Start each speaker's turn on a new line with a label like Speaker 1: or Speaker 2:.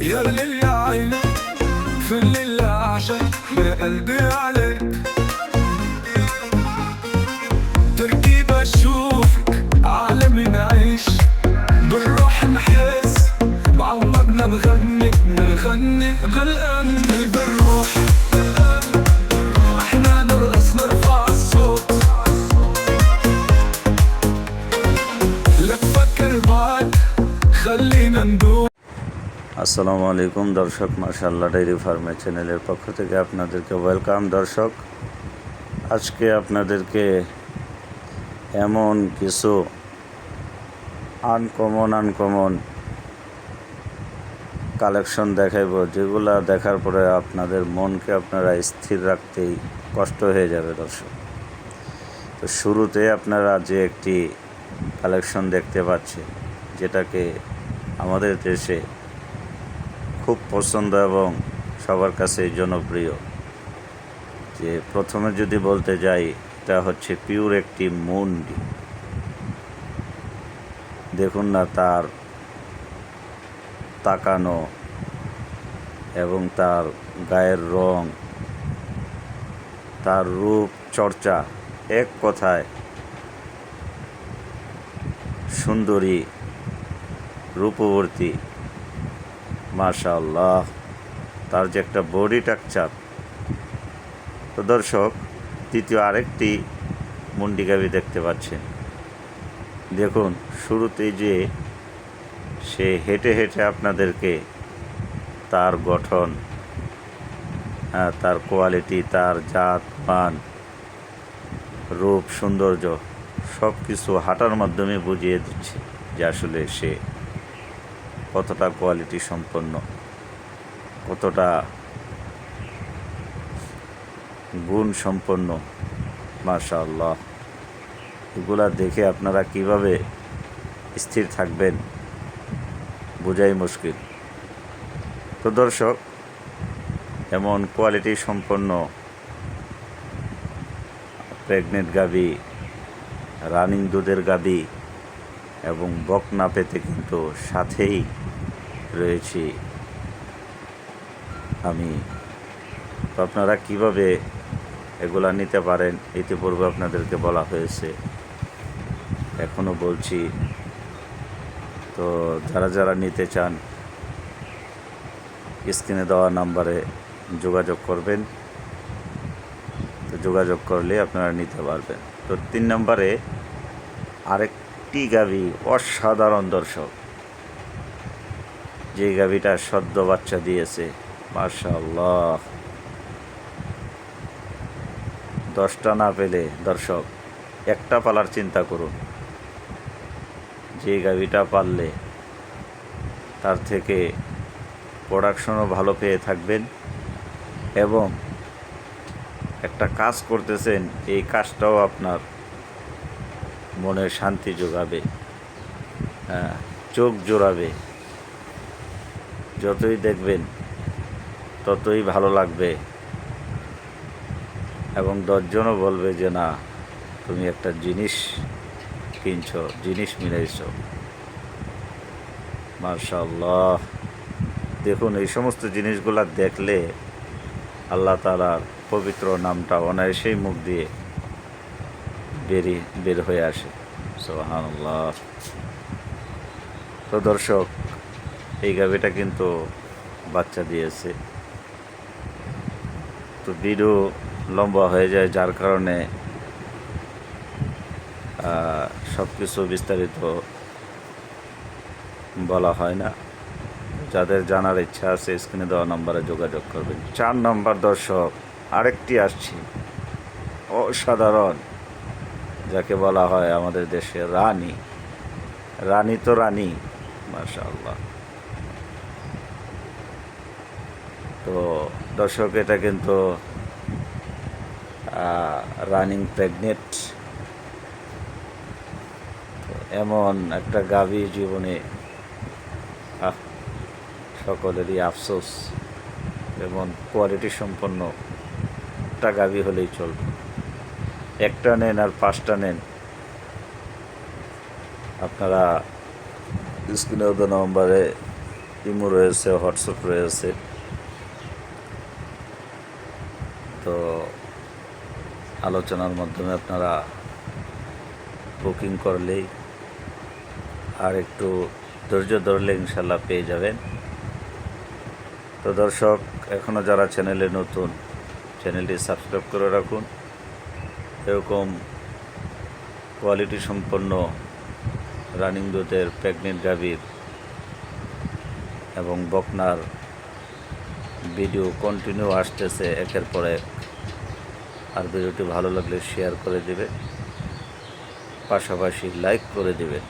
Speaker 1: يا ليل يا عين في الليل أعشق يا قلبي عليك، تركيب أشوفك عالمي نعيش بالروح نحس بعمرنا بغني غلقان بالروح، احنا نرقص نرفع الصوت لا تفكر بعد خلينا ندوب।
Speaker 2: আসসালামু আলাইকুম দর্শক, মাশাআল্লাহ ডেইরি ফার্মের চ্যানেলের পক্ষ থেকে আপনাদেরকে ওয়েলকাম। দর্শক, আজকে আপনাদেরকে এমন কিছু আনকমন কালেকশন দেখাইব যেগুলা দেখার পরে আপনাদের মনকে আপনারা স্থির রাখতেই কষ্ট হয়ে যাবে। দর্শক, তো শুরুতে আপনারা যে একটি কালেকশন দেখতে পাচ্ছেন, যেটাকে আমাদের দেশে খুব পছন্দ এবং সবার কাছে জনপ্রিয়, যে প্রথমে যদি বলতে যাই, এটা হচ্ছে পিওর একটি মুন্ডি। দেখুন না তার তাকানো এবং তার গায়ের রং, তার রূপ চর্চা, এক কথায় সুন্দরী, রূপবর্তী, মাশাআল্লাহ, তার যে একটা বডি স্ট্রাকচার। তো দর্শক, দ্বিতীয় আরেকটি মুন্ডি গাভী দেখতে পাচ্ছেন। দেখুন শুরুতেই যে সে হেঁটে আপনাদেরকে তার গঠন, তার কোয়ালিটি, তার জাত মান, রূপ, সৌন্দর্য সব কিছু হাঁটার মাধ্যমে বুঝিয়ে দিচ্ছে যে আসলে সে কতটা কোয়ালিটি সম্পন্ন, কতটা গুণ সম্পন্ন। মাশাআল্লাহ, এগুলা দেখে আপনারা কিভাবে স্থির থাকবেন বোঝাই মুশকিল। তো দর্শক, এমন কোয়ালিটি সম্পন্ন প্রেগনেন্ট গাভী, রানিং দুধের গাভী এবং বকনা পেতে কিন্তু সাথেই রয়েছি আমি। তো আপনারা কিভাবে এগুলা নিতে পারেন ইতিপূর্বে আপনাদেরকে বলা হয়েছে, এখনও বলছি। তো যারা নিতে চান স্ক্রিনে দেওয়া নাম্বারে যোগাযোগ করবেন। তো যোগাযোগ করলে আপনারা নিতে পারবেন। তো 3 নম্বরে আরেকটি গাভী অসাধারণ দর্শক, যে গাভীটা সদ্য বাচ্চা দিয়েছে। মাশাআল্লাহ, 10টা না পেলে দর্শক একটা পালার চিন্তা করুন। যে গাভীটা পাললে তার থেকে প্রোডাকশনও ভালো পেয়ে থাকবেন এবং একটা কাজ করতেছেন, এই কাজটাও আপনার মনের শান্তি যোগাবে, চোখ জোড়াবে। যতই দেখবেন ততই ভালো লাগবে এবং 10 জনও বলবে যে না, তুমি একটা জিনিস কিনছো, জিনিস মিলাইছো। মাশাআল্লাহ, দেখুন এই সমস্ত জিনিসগুলা দেখলে আল্লাহ তাআলার পবিত্র নামটা অনায়াসেই মুখ দিয়ে বের হয়ে আসে। সুবহানাল্লাহ। তো দর্শক, এই গাভীটা কিন্তু বাচ্চা দিয়েছে। তো ভিডিও লম্বা হয়ে যায়, যার কারণে সব কিছু বিস্তারিত বলা হয় না। যাদের জানার ইচ্ছা আছে স্ক্রিনে দেওয়া নাম্বারে যোগাযোগ করবেন। 4 নম্বর দর্শক, আরেকটি আসছি অসাধারণ, যাকে বলা হয় আমাদের দেশে রানী। রানী তো রানী, মাশাআল্লাহ। তো দর্শক, এটা কিন্তু রানিং প্রেগনেন্ট। এমন একটা গাভী জীবনে সকলেরই আফসোস, এমন কোয়ালিটি সম্পন্ন একটা গাভী হলেই চলবে। একটা নেন আর 5টা নেন, আপনারা স্ক্রিনে দেওয়া নম্বরে ইমো রয়েছে, হোয়াটসঅ্যাপ রয়েছে। তো আলোচনার মাধ্যমে আপনারা বুকিং করলেই আর একটু ধৈর্য ধরলে ইনশাল্লাহ পেয়ে যাবেন। তো দর্শক, এখনও যারা চ্যানেলে নতুন, চ্যানেলটি সাবস্ক্রাইব করে রাখুন। এরকম কোয়ালিটি সম্পন্ন রানিং দুধের প্রেগনেন্ট গাভীর এবং বকনার ভিডিও কন্টিনিউ আসতেছে একের পর এক। আর ভিডিওটি ভালো লাগলে শেয়ার করে দেবেন, পাশাপাশি লাইক করে দেবেন।